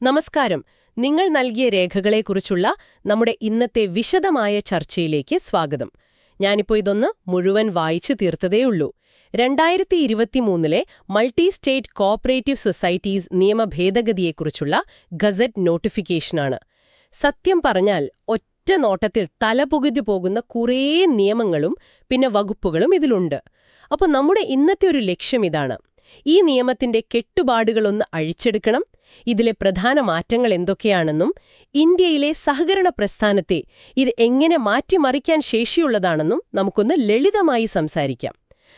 നമസ്കാരം. നിങ്ങൾ നൽകിയ രേഖകളെക്കുറിച്ചുള്ള നമ്മുടെ ഇന്നത്തെ വിശദമായ ചർച്ചയിലേക്ക് സ്വാഗതം. ഞാനിപ്പോൾ ഇതൊന്ന് മുഴുവൻ വായിച്ചു തീർത്തതേയുള്ളൂ. 2023 മൾട്ടി സ്റ്റേറ്റ് കോഓപ്പറേറ്റീവ് സൊസൈറ്റീസ് നിയമ ഭേദഗതിയെക്കുറിച്ചുള്ള ഗസറ്റ് നോട്ടിഫിക്കേഷനാണ്. സത്യം പറഞ്ഞാൽ ഒറ്റ നോട്ടത്തിൽ തലപുകുതി പോകുന്ന കുറേ നിയമങ്ങളും പിന്നെ വകുപ്പുകളും ഇതിലുണ്ട്. അപ്പോൾ നമ്മുടെ ഇന്നത്തെ ഒരു ലക്ഷ്യം ഇതാണ്: ഈ നിയമത്തിന്റെ കെട്ടുപാടുകളൊന്ന് അഴിച്ചെടുക്കണം, ഇതിലെ പ്രധാന മാറ്റങ്ങൾ എന്തൊക്കെയാണെന്നും ഇന്ത്യയിലെ സഹകരണ പ്രസ്ഥാനത്തെ ഇത് എങ്ങനെ മാറ്റിമറിക്കാൻ ശേഷിയുള്ളതാണെന്നും നമുക്കൊന്ന് ലളിതമായി സംസാരിക്കാം.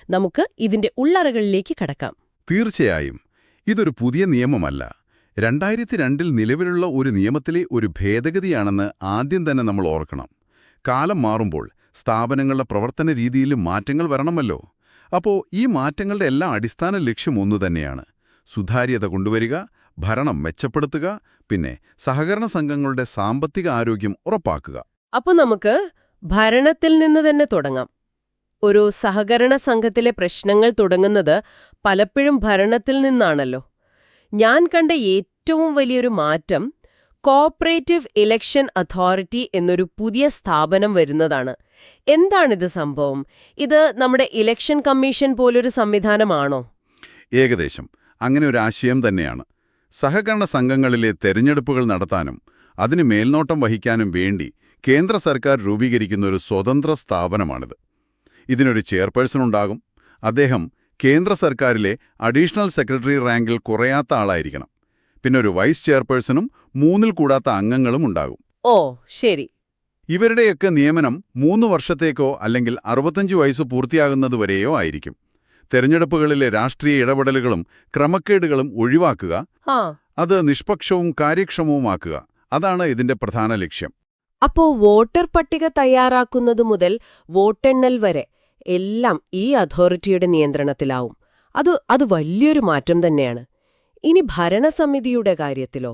നമുക്ക് ഇതിന്റെ ഉള്ളറകളിലേക്ക് കടക്കാം. തീർച്ചയായും ഇതൊരു പുതിയ നിയമമല്ല. 2002 നിലവിലുള്ള ഒരു നിയമത്തിലെ ഒരു ഭേദഗതിയാണെന്ന് ആദ്യം തന്നെ നമ്മൾ ഓർക്കണം. കാലം മാറുമ്പോൾ സ്ഥാപനങ്ങളുടെ പ്രവർത്തന രീതിയിലും മാറ്റങ്ങൾ വരണമല്ലോ. അപ്പോൾ ഈ മാറ്റങ്ങളുടെ എല്ലാ അടിസ്ഥാന ലക്ഷ്യം ഒന്നുതന്നെയാണ്: സുതാര്യത കൊണ്ടുവരിക, ഭരണം മെച്ചപ്പെടുത്തുക, പിന്നെ സഹകരണ സംഘങ്ങളുടെ സാമ്പത്തിക ആരോഗ്യം ഉറപ്പാക്കുക. അപ്പോൾ നമുക്ക് ഭരണത്തിൽ നിന്ന് തന്നെ തുടങ്ങാം. ഒരു സഹകരണ സംഘത്തിലെ പ്രശ്നങ്ങൾ തുടങ്ങുന്നത് പലപ്പോഴും ഭരണത്തിൽ നിന്നാണല്ലോ. ഞാൻ കണ്ട ഏറ്റവും വലിയൊരു മാറ്റം കോഓപ്പറേറ്റീവ് ഇലക്ഷൻ അതോറിറ്റി എന്നൊരു പുതിയ സ്ഥാപനം വരുന്നതാണ്. എന്താണിത് സംഭവം? ഇത് നമ്മുടെ ഇലക്ഷൻ കമ്മീഷൻ പോലൊരു സംവിധാനമാണോ? ഏകദേശം അങ്ങനെ ഒരു ആശയം തന്നെയാണ്. സഹകരണ സംഘങ്ങളിലെ തെരഞ്ഞെടുപ്പുകൾ നടത്താനും അതിന് മേൽനോട്ടം വഹിക്കാനും വേണ്ടി കേന്ദ്ര സർക്കാർ രൂപീകരിക്കുന്ന ഒരു സ്വതന്ത്ര സ്ഥാപനമാണിത്. ഇതിനൊരു ചെയർപേഴ്സൺ ഉണ്ടാകും. അദ്ദേഹം കേന്ദ്ര സർക്കാരിലെ അഡീഷണൽ സെക്രട്ടറി റാങ്കിൽ കുറയാത്ത ആളായിരിക്കണം. പിന്നെ ഒരു വൈസ് ചെയർപേഴ്സണും 3 കൂടാത്ത അംഗങ്ങളും ഉണ്ടാകും. ഓ ശരി. ഇവരുടെയൊക്കെ നിയമനം 3 വർഷത്തേക്കോ അല്ലെങ്കിൽ 65 വയസ്സ് പൂർത്തിയാകുന്നതുവരെയോ ആയിരിക്കും. തെരഞ്ഞെടുപ്പുകളിലെ രാഷ്ട്രീയ ഇടപെടലുകളും ക്രമക്കേടുകളും ഒഴിവാക്കുക, അത് നിഷ്പക്ഷവും കാര്യക്ഷമവുമാക്കുക, അതാണ് ഇതിന്റെ പ്രധാന ലക്ഷ്യം. അപ്പോ വോട്ടർ പട്ടിക തയ്യാറാക്കുന്നതു മുതൽ വോട്ടെണ്ണൽ വരെ എല്ലാം ഈ അതോറിറ്റിയുടെ നിയന്ത്രണത്തിലാവും. അത് വലിയൊരു മാറ്റം തന്നെയാണ്. ഇനി ഭരണസമിതിയുടെ കാര്യത്തിലോ?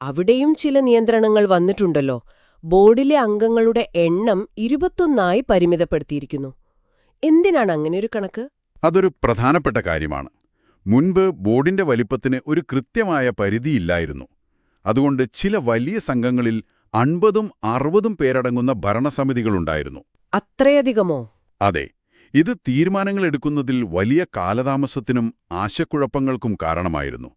അവിടെയും ചില നിയന്ത്രണങ്ങൾ വന്നിട്ടുണ്ടല്ലോ. ബോർഡിലെ അംഗങ്ങളുടെ എണ്ണം 21 പരിമിതപ്പെടുത്തിയിരിക്കുന്നു. എന്തിനാണ് അങ്ങനെയൊരു കണക്ക്? അതൊരു പ്രധാനപ്പെട്ട കാര്യമാണ്. മുൻപ് ബോർഡിന്റെ വലിപ്പത്തിന് ഒരു കൃത്യമായ പരിധിയില്ലായിരുന്നു. അതുകൊണ്ട് ചില വലിയ സംഘങ്ങളിൽ 50ഉം 60ഉം പേരടങ്ങുന്ന ഭരണസമിതികളുണ്ടായിരുന്നു. അത്രയധികമോ? അതെ. ഇത് തീരുമാനങ്ങൾ എടുക്കുന്നതിൽ വലിയ കാലതാമസത്തിനും ആശയക്കുഴപ്പങ്ങൾക്കും കാരണമായിരുന്നു.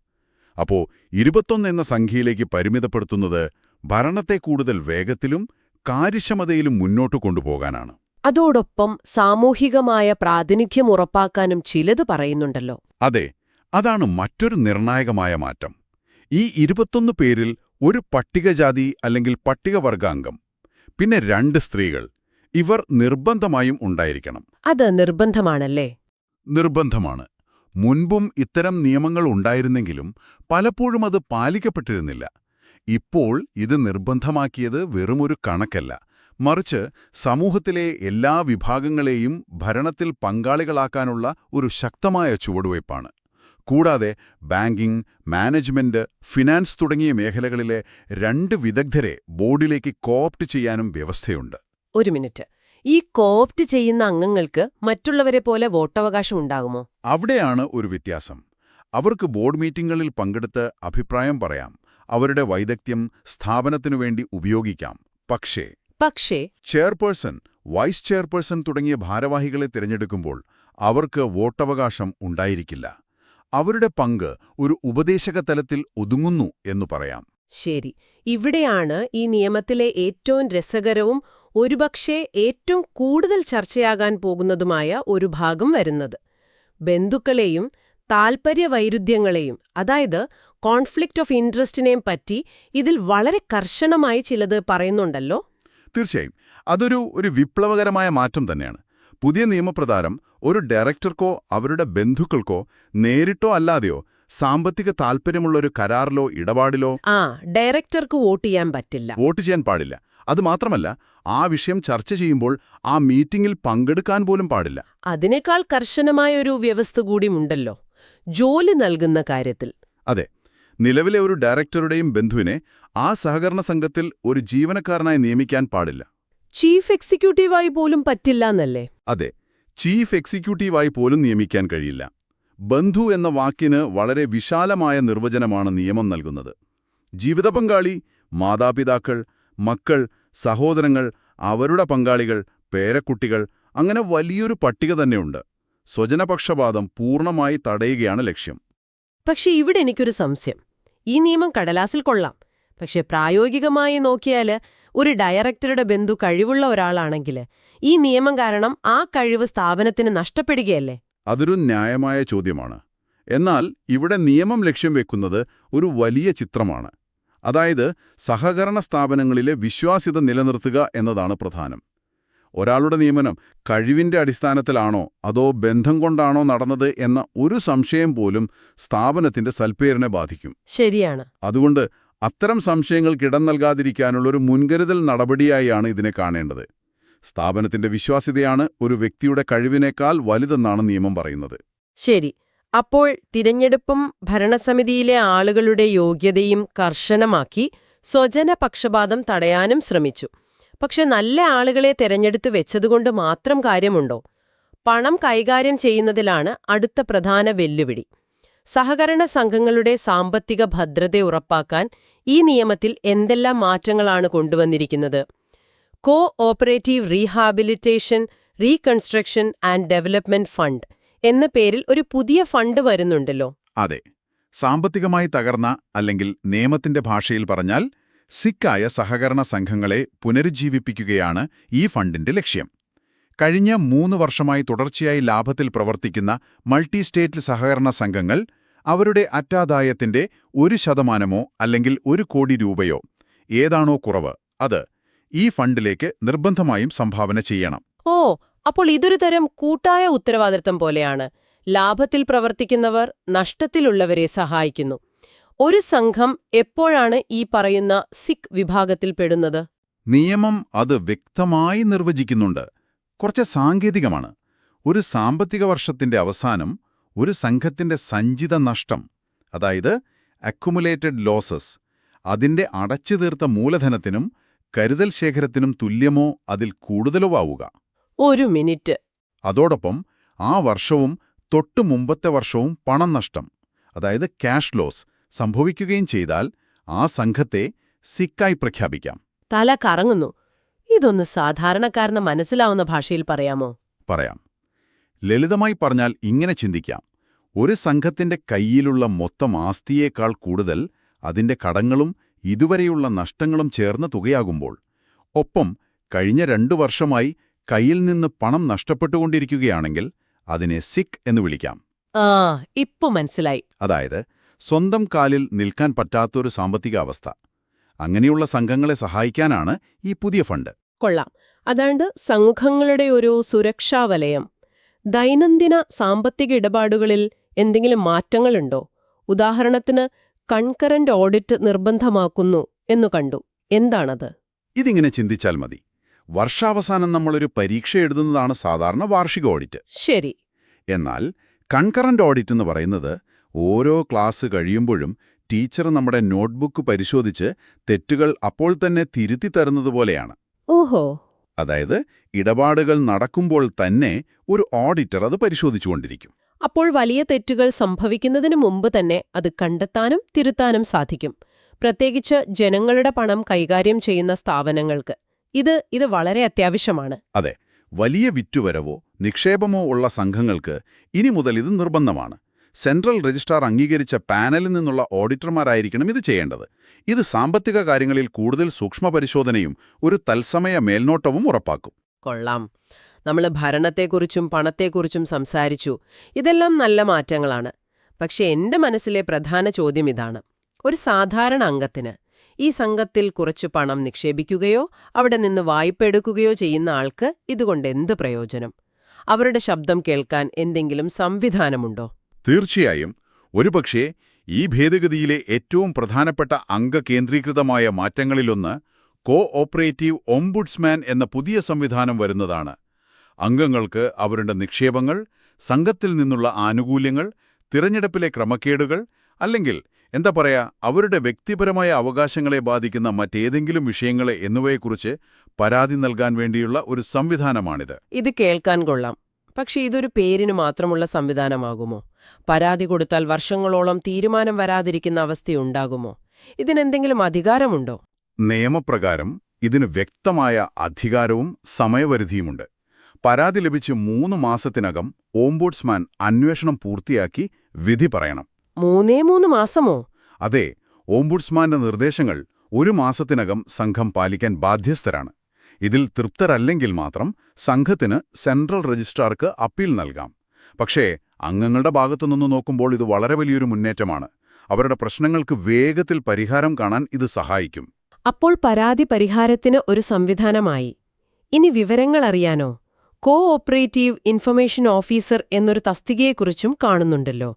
അപ്പോ 21 എന്ന സംഖ്യയിലേക്ക് പരിമിതപ്പെടുത്തുന്നത് ഭരണത്തെ കൂടുതൽ വേഗത്തിലും കാര്യക്ഷമതയിലും മുന്നോട്ടു കൊണ്ടുപോകാനാണ്. അതോടൊപ്പം സാമൂഹികമായ പ്രാതിനിധ്യം ഉറപ്പാക്കാനും ചിലത് പറയുന്നുണ്ടല്ലോ. അതെ, അതാണ് മറ്റൊരു നിർണായകമായ മാറ്റം. ഈ 21 പേരിൽ ഒരു പട്ടികജാതി അല്ലെങ്കിൽ പട്ടികവർഗ അംഗം, പിന്നെ 2 സ്ത്രീകൾ, ഇവർ നിർബന്ധമായും ഉണ്ടായിരിക്കണം. അത് നിർബന്ധമാണല്ലേ? നിർബന്ധമാണ്. മുൻപും ഇത്തരം നിയമങ്ങൾ ഉണ്ടായിരുന്നെങ്കിലും പലപ്പോഴും അത് പാലിക്കപ്പെട്ടിരുന്നില്ല. ഇപ്പോൾ ഇത് നിർബന്ധമാക്കിയത് വെറുമൊരു കണക്കല്ല, മറിച്ച് സമൂഹത്തിലെ എല്ലാ വിഭാഗങ്ങളെയും ഭരണത്തിൽ പങ്കാളികളാക്കാനുള്ള ഒരു ശക്തമായ ചുവടുവയ്പ്പാണ്. കൂടാതെ ബാങ്കിംഗ്, മാനേജ്മെന്റ്, ഫിനാൻസ് തുടങ്ങിയ മേഖലകളിലെ 2 വിദഗ്ധരെ ബോർഡിലേക്ക് കോഓപ്റ്റ് ചെയ്യാനും വ്യവസ്ഥയുണ്ട്. ഒരു മിനിറ്റ്, ഈ കോഓപ്റ്റ് ചെയ്യുന്ന അംഗങ്ങൾക്ക് മറ്റുള്ളവരെ പോലെ വോട്ടവകാശം ഉണ്ടാകുമോ? അവിടെയാണ് ഒരു വ്യത്യാസം. അവർക്ക് ബോർഡ് മീറ്റിംഗുകളിൽ പങ്കെടുത്ത് അഭിപ്രായം പറയാം, അവരുടെ വൈദഗ്ധ്യം സ്ഥാപനത്തിനു വേണ്ടി ഉപയോഗിക്കാം. പക്ഷേ ചെയർപേഴ്സൺ, വൈസ് ചെയർപേഴ്സൺ തുടങ്ങിയ ഭാരവാഹികളെ തിരഞ്ഞെടുക്കുമ്പോൾ അവർക്ക് വോട്ടവകാശം ഉണ്ടായിരിക്കില്ല. അവരുടെ പങ്ക് ഒരു ഉപദേശക തലത്തിൽ ഒതുങ്ങുന്നു എന്നു പറയാം. ശരി. ഇവിടെയാണ് ഈ നിയമത്തിലെ ഏറ്റവും രസകരവും ഒരുപക്ഷേ ഏറ്റവും കൂടുതൽ ചർച്ചയാകാൻ പോകുന്നതുമായ ഒരു ഭാഗം വരുന്നത്. ബന്ധുക്കളെയും താൽപര്യവൈരുദ്ധ്യങ്ങളെയും, അതായത് കോൺഫ്ലിക്റ്റ് ഓഫ് ഇൻട്രസ്റ്റിനെയും പറ്റി ഇതിൽ വളരെ കർശനമായി ചിലത് പറയുന്നുണ്ടല്ലോ. തീർച്ചയായും അതൊരു വിപ്ലവകരമായ മാറ്റം തന്നെയാണ്. പുതിയ നിയമപ്രകാരം ഒരു ഡയറക്ടർക്കോ അവരുടെ ബന്ധുക്കൾക്കോ നേരിട്ടോ അല്ലാതെയോ സാമ്പത്തിക താൽപ്പര്യമുള്ളൊരു കരാറിലോ ഇടപാടിലോ ഡയറക്ടർക്ക് വോട്ട് ചെയ്യാൻ പാടില്ല. അതുമാത്രമല്ല, ആ വിഷയം ചർച്ച ചെയ്യുമ്പോൾ ആ മീറ്റിംഗിൽ പങ്കെടുക്കാൻ പോലും പാടില്ല. അതിനേക്കാൾ കർശനമായൊരു വ്യവസ്ഥ കൂടിയുണ്ടല്ലോ ജോലി നൽകുന്ന കാര്യത്തിൽ. അതെ, നിലവിലെ ഒരു ഡയറക്ടറുടെയും ബന്ധുവിനെ ആ സഹകരണ സംഘത്തിൽ ഒരു ജീവനക്കാരനായി നിയമിക്കാൻ പാടില്ല. ചീഫ് എക്സിക്യൂട്ടീവായി പോലും പറ്റില്ലെന്നല്ലേ? അതെ, ചീഫ് എക്സിക്യൂട്ടീവായി പോലും നിയമിക്കാൻ കഴിയില്ല. ബന്ധു എന്ന വാക്കിന് വളരെ വിശാലമായ നിർവചനമാണ് നിയമം നൽകുന്നത്. ജീവിത പങ്കാളി, മാതാപിതാക്കൾ, മക്കൾ, സഹോദരങ്ങൾ, അവരുടെ പങ്കാളികൾ, പേരക്കുട്ടികൾ, അങ്ങനെ വലിയൊരു പട്ടിക തന്നെയുണ്ട്. സ്വജനപക്ഷപാതം പൂർണ്ണമായി തടയുകയാണ് ലക്ഷ്യം. പക്ഷെ ഇവിടെ എനിക്കൊരു സംശയം. ഈ നിയമം കടലാസിൽ കൊള്ളാം, പക്ഷെ പ്രായോഗികമായി നോക്കിയാൽ ഒരു ഡയറക്ടറുടെ ബന്ധു കഴിവുള്ള ഒരാളാണെങ്കിൽ ഈ നിയമം കാരണം ആ കഴിവ് സ്ഥാപനത്തിന് നഷ്ടപ്പെടുകയല്ലേ? അതൊരു ന്യായമായ ചോദ്യമാണ്. എന്നാൽ ഇവിടെ നിയമം ലക്ഷ്യം വെക്കുന്നത് ഒരു വലിയ ചിത്രമാണ്. അതായത് സഹകരണ സ്ഥാപനങ്ങളിലെ വിശ്വാസ്യത നിലനിർത്തുക എന്നതാണ് പ്രധാനം. ഒരാളുടെ നിയമനം കഴിവിന്റെ അടിസ്ഥാനത്തിലാണോ അതോ ബന്ധം കൊണ്ടാണോ നടന്നത് എന്ന ഒരു സംശയം പോലും സ്ഥാപനത്തിന്റെ സൽപ്പേരിനെ ബാധിക്കും. ശരിയാണ്. അതുകൊണ്ട് അത്തരം സംശയങ്ങൾക്ക് ഇടം നൽകാതിരിക്കാനുള്ളൊരു മുൻകരുതൽ നടപടിയായാണ് ഇതിനെ കാണേണ്ടത്. സ്ഥാപനത്തിന്റെ വിശ്വാസ്യതയാണ് ഒരു വ്യക്തിയുടെ കഴിവിനേക്കാൾ വലുതെന്നാണ് നിയമം പറയുന്നത്. ശരി. അപ്പോൾ തിരഞ്ഞെടുപ്പും ഭരണസമിതിയിലെ ആളുകളുടെ യോഗ്യതയും കർശനമാക്കി സ്വജനപക്ഷപാതം തടയാനും ശ്രമിച്ചു. പക്ഷെ നല്ല ആളുകളെ തെരഞ്ഞെടുത്തു വെച്ചതുകൊണ്ട് മാത്രം കാര്യമുണ്ടോ? പണം കൈകാര്യം ചെയ്യുന്നതിലാണ് അടുത്ത പ്രധാന വെല്ലുവിളി. സഹകരണ സംഘങ്ങളുടെ സാമ്പത്തിക ഭദ്രത ഉറപ്പാക്കാൻ ഈ നിയമത്തിൽ എന്തെല്ലാം മാറ്റങ്ങളാണ് കൊണ്ടുവന്നിരിക്കുന്നത്? Co operative rehabilitation, reconstruction and development fund എന്ന പേരിൽ ഒരു പുതിയ ഫണ്ട് വരുന്നുണ്ടല്ലോ. അതെ, സാമ്പത്തികമായി തകർന്ന, അല്ലെങ്കിൽ നിയമത്തിന്റെ ഭാഷയിൽ പറഞ്ഞാൽ സിക്കായ സഹകരണ സംഘങ്ങളെ പുനരുജ്ജീവിപ്പിക്കുകയാണ് ഈ ഫണ്ടിന്റെ ലക്ഷ്യം. കഴിഞ്ഞ 3 വർഷമായി തുടർച്ചയായി ലാഭത്തിൽ പ്രവർത്തിക്കുന്ന മൾട്ടി സ്റ്റേറ്റ് സഹകരണ സംഘങ്ങൾ അവരുടെ അറ്റാദായത്തിന്റെ 1% അല്ലെങ്കിൽ 1 കോടി രൂപയോ ഏതാണോ കുറവ് അത് ഈ ഫണ്ടിലേക്ക് നിർബന്ധമായും സംഭാവന ചെയ്യണം. ഓ, അപ്പോൾ ഇതൊരു തരം കൂട്ടായ ഉത്തരവാദിത്തം പോലെയാണ്. ലാഭത്തിൽ പ്രവർത്തിക്കുന്നവർ നഷ്ടത്തിലുള്ളവരെ സഹായിക്കുന്നു. ഒരു സംഘം എപ്പോഴാണ് ഈ പറയുന്ന സിഖ് വിഭാഗത്തിൽ പെടുന്നത്? നിയമം അത് വ്യക്തമായി നിർവചിക്കുന്നുണ്ട്. കുറച്ച് സാങ്കേതികമാണ്. ഒരു സാമ്പത്തിക വർഷത്തിന്റെ അവസാനം ഒരു സംഘത്തിന്റെ സഞ്ചിത നഷ്ടം, അതായത് അക്യുമുലേറ്റഡ് ലോസസ്, അതിന്റെ അടച്ചുതീർത്ത മൂലധനത്തിനും കരുതൽ ശേഖരത്തിനും തുല്യമോ അതിൽ കൂടുതലോ ആവുക. ഒരു മിനിറ്റ്. അതോടൊപ്പം ആ വർഷവും തൊട്ടു മുമ്പത്തെ വർഷവും പണം നഷ്ടം, അതായത് ക്യാഷ് ലോസ് സംഭവിക്കുകയും ചെയ്താൽ ആ സംഘത്തെ സിക്കായി പ്രഖ്യാപിക്കാം. തല കറങ്ങുന്നു. ഇതൊന്ന് സാധാരണക്കാരന് മനസ്സിലാവുന്ന ഭാഷയിൽ പറയാമോ? പറയാം. ലളിതമായി പറഞ്ഞാൽ ഇങ്ങനെ ചിന്തിക്കാം. ഒരു സംഘത്തിന്റെ കയ്യിലുള്ള മൊത്തം ആസ്തിയേക്കാൾ കൂടുതൽ അതിന്റെ കടങ്ങളും ഇതുവരെയുള്ള നഷ്ടങ്ങളും ചേർന്ന തുകയാകുമ്പോൾ, ഒപ്പം കഴിഞ്ഞ 2 വർഷമായി കയ്യിൽ നിന്ന് പണം നഷ്ടപ്പെട്ടുകൊണ്ടിരിക്കുകയാണെങ്കിൽ അതിനെ സിക്ക് എന്ന് വിളിക്കാം. ഇപ്പൊ മനസ്സിലായി. അതായത് സ്വന്തം കാലിൽ നിൽക്കാൻ പറ്റാത്തൊരു സാമ്പത്തിക അവസ്ഥ. അങ്ങനെയുള്ള സംഘങ്ങളെ സഹായിക്കാനാണ് ഈ പുതിയ ഫണ്ട്. കൊള്ളാം. അതാണ്ട് സംഘങ്ങളുടെ ഒരു സുരക്ഷാവലയം. ദൈനംദിന സാമ്പത്തിക ഇടപാടുകളിൽ എന്തെങ്കിലും മാറ്റങ്ങളുണ്ടോ? ഉദാഹരണത്തിന് കൺകറന്റ് ഓഡിറ്റ് നിർബന്ധമാക്കുന്നു എന്നു കണ്ടു. എന്താണത്? ഇതിങ്ങനെ ചിന്തിച്ചാൽ മതി. വർഷാവസാനം നമ്മളൊരു പരീക്ഷ എഴുതുന്നതാണ് സാധാരണ വാർഷിക ഓഡിറ്റ്. ശരി. എന്നാൽ കൺകറന്റ് ഓഡിറ്റ് എന്ന് പറയുന്നത് ഓരോ ക്ലാസ് കഴിയുമ്പോഴും ടീച്ചർ നമ്മുടെ നോട്ട്ബുക്ക് പരിശോധിച്ച് തെറ്റുകൾ അപ്പോൾ തന്നെ തിരുത്തി തരുന്നതുപോലെയാണ്. ഓഹോ. അതായത് ഇടപാടുകൾ നടക്കുമ്പോൾ തന്നെ ഒരു ഓഡിറ്റർ അത് പരിശോധിച്ചുകൊണ്ടിരിക്കും. അപ്പോൾ വലിയ തെറ്റുകൾ സംഭവിക്കുന്നതിന് മുമ്പ് തന്നെ അത് കണ്ടെത്താനും തിരുത്താനും സാധിക്കും. പ്രത്യേകിച്ച് ജനങ്ങളുടെ പണം കൈകാര്യം ചെയ്യുന്ന സ്ഥാപനങ്ങൾക്ക് ഇത് വളരെ അത്യാവശ്യമാണ്. അതെ, വലിയ വിറ്റുവരവോ നിക്ഷേപമോ ഉള്ള സംഘങ്ങൾക്ക് ഇനി മുതൽ ഇത് നിർബന്ധമാണ്. സെൻട്രൽ രജിസ്ട്രാർ അംഗീകരിച്ച പാനലിൽ നിന്നുള്ള ഓഡിറ്റർമാരായിരിക്കണം ഇത് ചെയ്യേണ്ടത്. ഇത് സാമ്പത്തിക കാര്യങ്ങളിൽ കൂടുതൽ സൂക്ഷ്മപരിശോധനയും ഒരു തത്സമയ മേൽനോട്ടവും ഉറപ്പാക്കും. കൊള്ളാം. നമ്മൾ ഭരണത്തെക്കുറിച്ചും പണത്തെക്കുറിച്ചും സംസാരിച്ചു. ഇതെല്ലാം നല്ല മാറ്റങ്ങളാണ്. പക്ഷെ എന്റെ മനസ്സിലെ പ്രധാന ചോദ്യം ഇതാണ്. ഒരു സാധാരണ അംഗത്തിന് ഈ സംഘത്തിൽ കുറച്ചു പണം നിക്ഷേപിക്കുകയോ അവിടെ നിന്ന് വായ്പ എടുക്കുകയോ ചെയ്യുന്ന ആൾക്ക് ഇതുകൊണ്ട് എന്ത് പ്രയോജനം? അവരുടെ ശബ്ദം കേൾക്കാൻ എന്തെങ്കിലും സംവിധാനമുണ്ടോ? തീർച്ചയായും. ഒരുപക്ഷേ ഈ ഭേദഗതിയിലെ ഏറ്റവും പ്രധാനപ്പെട്ട അംഗകേന്ദ്രീകൃതമായ മാറ്റങ്ങളിലൊന്ന് കോ ഓപ്പറേറ്റീവ് ഓംബുഡ്സ്മാൻ എന്ന പുതിയ സംവിധാനം വരുന്നതാണ്. അംഗങ്ങൾക്ക് അവരുടെ നിക്ഷേപങ്ങൾ, സംഘത്തിൽ നിന്നുള്ള ആനുകൂല്യങ്ങൾ, തിരഞ്ഞെടുപ്പിലെ ക്രമക്കേടുകൾ, അല്ലെങ്കിൽ അവരുടെ വ്യക്തിപരമായ അവകാശങ്ങളെ ബാധിക്കുന്ന മറ്റേതെങ്കിലും വിഷയങ്ങളെ എന്നിവയെക്കുറിച്ച് പരാതി നൽകാൻ വേണ്ടിയുള്ള ഒരു സംവിധാനമാണിത്. ഇത് കേൾക്കാൻ കൊള്ളാം. പക്ഷെ ഇതൊരു പേരിന് മാത്രമുള്ള സംവിധാനമാകുമോ? പരാതി കൊടുത്താൽ വർഷങ്ങളോളം തീരുമാനം വരാതിരിക്കുന്ന അവസ്ഥയുണ്ടാകുമോ? ഇതിനെന്തെങ്കിലും അധികാരമുണ്ടോ? നിയമപ്രകാരം ഇതിന് വ്യക്തമായ അധികാരവും സമയപരിധിയുമുണ്ട്. പരാതി ലഭിച്ച് 3 മാസത്തിനകം ഓംബുഡ്സ്മാൻ അന്വേഷണം പൂർത്തിയാക്കി വിധി പറയണം. 3 മാസമോ? അതെ, ഓംബുഡ്സ്മാന്റെ നിർദ്ദേശങ്ങൾ 1 മാസത്തിനകം സംഘം പാലിക്കാൻ ബാധ്യസ്ഥരാണ്. ഇതിൽ തൃപ്തരല്ലെങ്കിൽ മാത്രം സംഘത്തിന് സെൻട്രൽ രജിസ്ട്രാർക്ക് അപ്പീൽ നൽകാം. പക്ഷേ അംഗങ്ങളുടെ ഭാഗത്തുനിന്ന് നോക്കുമ്പോൾ ഇത് വളരെ വലിയൊരു മുന്നേറ്റമാണ്. അവരുടെ പ്രശ്നങ്ങൾക്ക് വേഗത്തിൽ പരിഹാരം കാണാൻ ഇത് സഹായിക്കും. അപ്പോൾ പരാതി പരിഹാരത്തിന് ഒരു സംവിധാനമായി. ഇനി വിവരങ്ങൾ അറിയാനോ? കോ-ഓപ്പറേറ്റീവ് ഇൻഫർമേഷൻ ഓഫീസർ എന്നൊരു തസ്തികയെക്കുറിച്ചും കാണുന്നുണ്ടല്ലോ.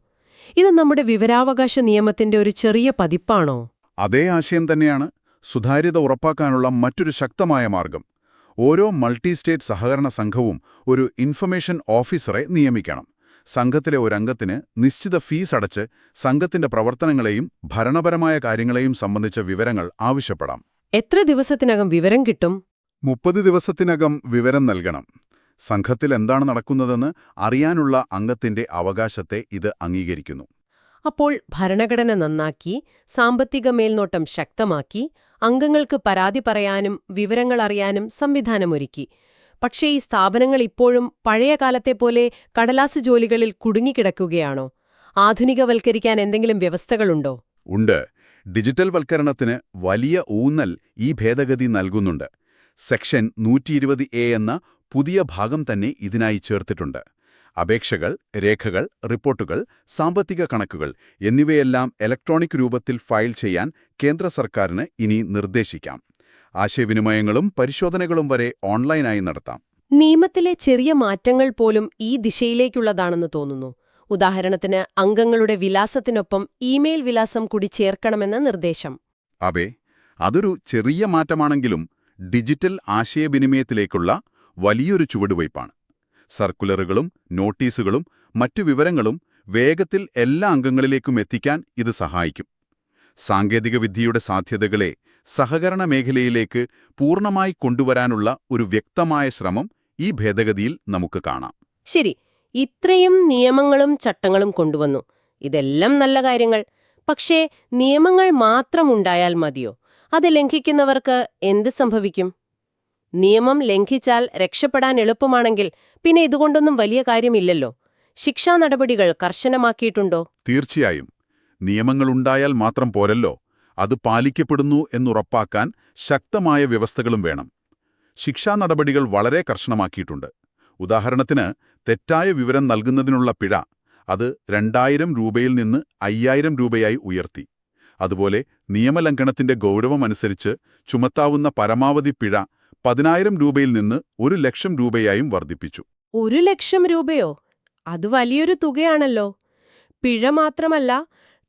ഇത് നമ്മുടെ വിവരാവകാശ നിയമത്തിന്റെ ഒരു ചെറിയ പതിപ്പാണോ? അതേ ആശയം തന്നെയാണ്. സുതാര്യത ഉറപ്പാക്കാനുള്ള മറ്റൊരു ശക്തമായ മാർഗം. ഓരോ മൾട്ടി സ്റ്റേറ്റ് സഹകരണ സംഘവും ഒരു ഇൻഫർമേഷൻ ഓഫീസറെ നിയമിക്കണം. സംഘത്തിലെ ഒരംഗത്തിന് നിശ്ചിത ഫീസ് അടച്ച് സംഘത്തിന്റെ പ്രവർത്തനങ്ങളെയും ഭരണപരമായ കാര്യങ്ങളെയും സംബന്ധിച്ച വിവരങ്ങൾ ആവശ്യപ്പെടാം. എത്ര ദിവസത്തിനകം വിവരം കിട്ടും? 30 ദിവസത്തിനകം വിവരം നൽകണം. സംഘത്തിൽ എന്താണ് നടക്കുന്നതെന്ന് അറിയാനുള്ള അംഗത്തിന്റെ അവകാശത്തെ ഇത് അംഗീകരിക്കുന്നു. അപ്പോൾ ഭരണഘടന നന്നാക്കി, സാമ്പത്തിക മേൽനോട്ടം ശക്തമാക്കി, അംഗങ്ങൾക്ക് പരാതി പറയാനും വിവരങ്ങൾ അറിയാനും സംവിധാനമൊരുക്കി. പക്ഷേ ഈ സ്ഥാപനങ്ങൾ ഇപ്പോഴും പഴയ കാലത്തെ പോലെ കടലാസ് ജോലികളിൽ കുടുങ്ങിക്കിടക്കുകയാണോ? ആധുനികവൽക്കരിക്കാൻ എന്തെങ്കിലും വ്യവസ്ഥകളുണ്ടോ? ഉണ്ട്. ഡിജിറ്റൽ വൽക്കരണത്തിന് വലിയ ഊന്നൽ ഈ ഭേദഗതി നൽകുന്നുണ്ട്. സെക്ഷൻ 120A എന്ന പുതിയ ഭാഗം തന്നെ ഇതിനായി ചേർത്തിട്ടുണ്ട്. അപേക്ഷകൾ, രേഖകൾ, റിപ്പോർട്ടുകൾ, സാമ്പത്തിക കണക്കുകൾ എന്നിവയെല്ലാം ഇലക്ട്രോണിക് രൂപത്തിൽ ഫയൽ ചെയ്യാൻ കേന്ദ്ര സർക്കാരിന് ഇനി നിർദ്ദേശിക്കാം. ആശയവിനിമയങ്ങളും പരിശോധനകളും വരെ ഓൺലൈനായി നടത്താം. നിയമത്തിലെ ചെറിയ മാറ്റങ്ങൾ പോലും ഈ ദിശയിലേക്കുള്ളതാണെന്ന് തോന്നുന്നു. ഉദാഹരണത്തിന് അംഗങ്ങളുടെ വിലാസത്തിനൊപ്പം ഇമെയിൽ വിലാസം കൂടി ചേർക്കണമെന്ന നിർദ്ദേശം. അതെ, അതൊരു ചെറിയ മാറ്റമാണെങ്കിലും ഡിജിറ്റൽ ആശയവിനിമയത്തിലേക്കുള്ള വലിയൊരു ചുവടുവയ്പ്പാണ്. സർക്കുലറുകളും നോട്ടീസുകളും മറ്റു വിവരങ്ങളും വേഗത്തിൽ എല്ലാ അംഗങ്ങളിലേക്കും എത്തിക്കാൻ ഇത് സഹായിക്കും. സാങ്കേതികവിദ്യയുടെ സാധ്യതകളെ സഹകരണ മേഖലയിലേക്ക് പൂർണ്ണമായി കൊണ്ടുവരാനുള്ള ഒരു വ്യക്തമായ ശ്രമം ഈ ഭേദഗതിയിൽ നമുക്ക് കാണാം. ശരി, ഇത്രയും നിയമങ്ങളും ചട്ടങ്ങളും കൊണ്ടുവന്നു. ഇതെല്ലാം നല്ല കാര്യങ്ങൾ. പക്ഷേ നിയമങ്ങൾ മാത്രമുണ്ടായാൽ മതിയോ? അത് ലംഘിക്കുന്നവർക്ക് എന്ത് സംഭവിക്കും? നിയമം ലംഘിച്ചാൽ രക്ഷപ്പെടാൻ എളുപ്പമാണെങ്കിൽ പിന്നെ ഇതുകൊണ്ടൊന്നും വലിയ കാര്യമില്ലല്ലോ. ശിക്ഷാ നടപടികൾ കർശനമാക്കിയിട്ടുണ്ടോ? തീർച്ചയായും. നിയമങ്ങളുണ്ടായാൽ മാത്രം പോരല്ലോ, അത് പാലിക്കപ്പെടുന്നു എന്നുറപ്പാക്കാൻ ശക്തമായ വ്യവസ്ഥകളും വേണം. ശിക്ഷാ നടപടികൾ വളരെ കർശനമാക്കിയിട്ടുണ്ട്. ഉദാഹരണത്തിന്, തെറ്റായ വിവരം നൽകുന്നതിനുള്ള പിഴ അത് 2000 രൂപയിൽ നിന്ന് 5000 രൂപയായി ഉയർത്തി. അതുപോലെ നിയമലംഘനത്തിന്റെ ഗൗരവമനുസരിച്ച് ചുമത്താവുന്ന പരമാവധി പിഴ 10,000 രൂപയിൽ നിന്ന് 1,00,000 രൂപയായും വർദ്ധിപ്പിച്ചു. 1,00,000 രൂപയോ? അത് വലിയൊരു തുകയാണല്ലോ. പിഴ മാത്രമല്ല,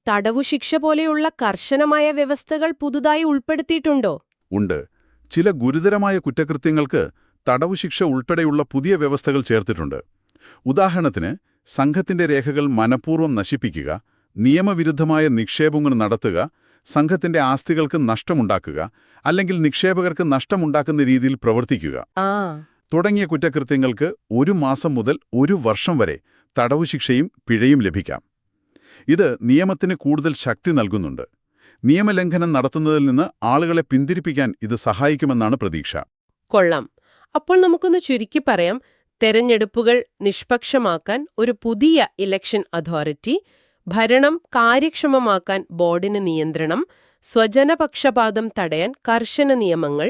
തടവുശിക്ഷ പോലെയുള്ള കർശനമായ വ്യവസ്ഥകൾ പുതുതായി ഉൾപ്പെടുത്തിയിട്ടുണ്ടോ? ഉണ്ട്. ചില ഗുരുതരമായ കുറ്റകൃത്യങ്ങൾക്ക് തടവുശിക്ഷ ഉൾപ്പെടെയുള്ള പുതിയ വ്യവസ്ഥകൾ ചേർത്തിട്ടുണ്ട്. ഉദാഹരണത്തിന്, സംഘത്തിന്റെ രേഖകൾ മനഃപൂർവ്വം നശിപ്പിക്കുക, നിയമവിരുദ്ധമായ നിക്ഷേപങ്ങൾ നടത്തുക, സംഘത്തിന്റെ ആസ്തികൾക്ക് നഷ്ടമുണ്ടാക്കുക, അല്ലെങ്കിൽ നിക്ഷേപകർക്ക് നഷ്ടമുണ്ടാക്കുന്ന രീതിയിൽ പ്രവർത്തിക്കുക തുടങ്ങിയ കുറ്റകൃത്യങ്ങൾക്ക് 1 മാസം മുതൽ 1 വർഷം വരെ തടവുശിക്ഷയും പിഴയും ലഭിക്കാം. ഇത് നിയമത്തിന് കൂടുതൽ ശക്തി നൽകുന്നുണ്ട്. നിയമലംഘനം നടത്തുന്നതിൽ നിന്ന് ആളുകളെ പിന്തിരിപ്പിക്കാൻ ഇത് സഹായിക്കുമെന്നാണ് പ്രതീക്ഷ. കൊള്ളാം. അപ്പോൾ നമുക്കൊന്ന് ചുരുക്കി പറയാം. തെരഞ്ഞെടുപ്പുകൾ നിഷ്പക്ഷമാക്കാൻ ഒരു പുതിയ ഇലക്ഷൻ അതോറിറ്റി, ഭരണം കാര്യക്ഷമമാക്കാൻ ബോർഡിന് നിയന്ത്രണം, സ്വജനപക്ഷപാതം തടയാൻ കർശന നിയമങ്ങൾ,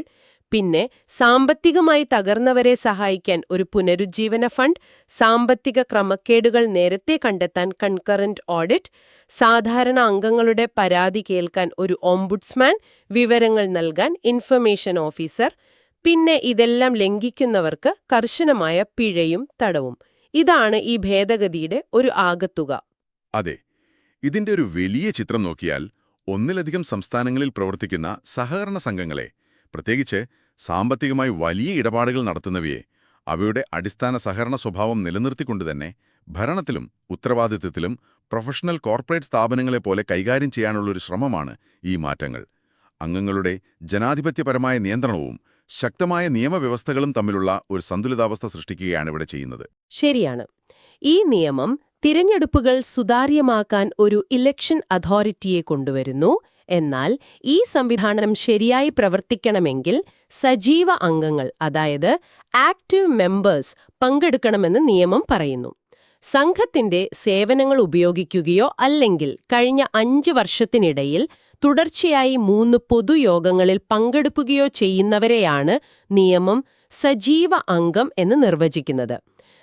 പിന്നെ സാമ്പത്തികമായി തകർന്നവരെ സഹായിക്കാൻ ഒരു പുനരുജ്ജീവന ഫണ്ട്, സാമ്പത്തിക ക്രമക്കേടുകൾ നേരത്തെ കണ്ടെത്താൻ കൺകറന്റ് ഓഡിറ്റ്, സാധാരണ അംഗങ്ങളുടെ പരാതി കേൾക്കാൻ ഒരു ഓംബുഡ്സ്മാൻ, വിവരങ്ങൾ നൽകാൻ ഇൻഫർമേഷൻ ഓഫീസർ, പിന്നെ ഇതെല്ലാം ലംഘിക്കുന്നവർക്ക് കർശനമായ പിഴയും തടവും. ഇതാണ് ഈ ഭേദഗതിയുടെ ഒരു ആകത്തുക. അതെ, ഇതിന്റെ ഒരു വലിയ ചിത്രം നോക്കിയാൽ ഒന്നിലധികം സംസ്ഥാനങ്ങളിൽ പ്രവർത്തിക്കുന്ന സഹകരണ സംഘങ്ങളെ, പ്രത്യേകിച്ച് സാമ്പത്തികമായി വലിയ ഇടപാടുകൾ നടത്തുന്നവയെ, അവയുടെ അടിസ്ഥാന സഹകരണ സ്വഭാവം നിലനിർത്തിക്കൊണ്ടുതന്നെ ഭരണത്തിലും ഉത്തരവാദിത്തത്തിലും പ്രൊഫഷണൽ കോർപ്പറേറ്റ് സ്ഥാപനങ്ങളെപ്പോലെ കൈകാര്യം ചെയ്യാനുള്ളൊരു ശ്രമമാണ് ഈ മാറ്റങ്ങൾ. അംഗങ്ങളുടെ ജനാധിപത്യപരമായ നിയന്ത്രണവും ശക്തമായ നിയമവ്യവസ്ഥകളും തമ്മിലുള്ള ഒരു സന്തുലിതാവസ്ഥ സൃഷ്ടിക്കുകയാണ് ഇവിടെ ചെയ്യുന്നത്. ശരിയാണ്. ഈ നിയമം തിരഞ്ഞെടുപ്പുകൾ സുതാര്യമാക്കാൻ ഒരു ഇലക്ഷൻ അതോറിറ്റിയെ കൊണ്ടുവരുന്നു. എന്നാൽ ഈ സംവിധാനം ശരിയായി പ്രവർത്തിക്കണമെങ്കിൽ സജീവ അംഗങ്ങൾ, അതായത് ആക്റ്റീവ് മെമ്പേഴ്സ് പങ്കെടുക്കണമെന്ന് നിയമം പറയുന്നു. സംഘത്തിന്റെ സേവനങ്ങൾ ഉപയോഗിക്കുകയോ അല്ലെങ്കിൽ കഴിഞ്ഞ 5 വർഷത്തിനിടയിൽ തുടർച്ചയായി 3 പൊതുയോഗങ്ങളിൽ പങ്കെടുക്കുകയോ ചെയ്യുന്നവരെയാണ് നിയമം സജീവ അംഗം എന്ന് നിർവചിക്കുന്നത്.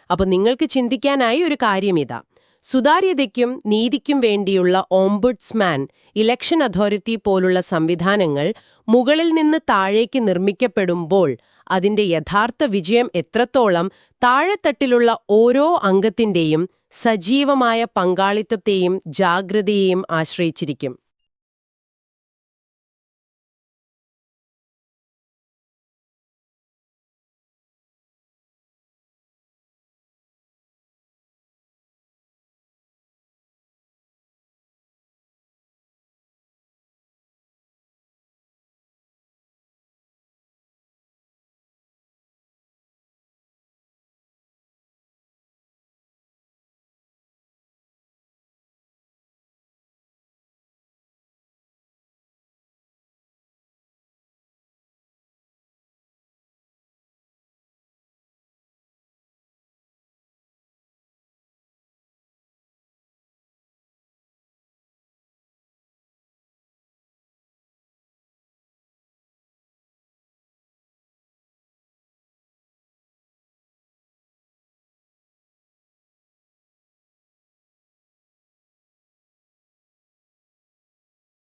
അപ്പോൾ നിങ്ങൾക്ക് ചിന്തിക്കാനായി ഒരു കാര്യമിതാ. സുതാര്യതയ്ക്കും നീതിക്കും വേണ്ടിയുള്ള ഓംബുഡ്സ്മാൻ, ഇലക്ഷൻ അതോറിറ്റി പോലുള്ള സംവിധാനങ്ങൾ മുകളിൽ നിന്ന് താഴേക്ക് നിർമ്മിക്കപ്പെടുമ്പോൾ അതിന്റെ യഥാർത്ഥ വിജയം എത്രത്തോളം താഴെത്തട്ടിലുള്ള ഓരോ അംഗത്തിന്റെയും സജീവമായ പങ്കാളിത്തത്തെയും ജാഗ്രതയെയും ആശ്രയിച്ചിരിക്കും.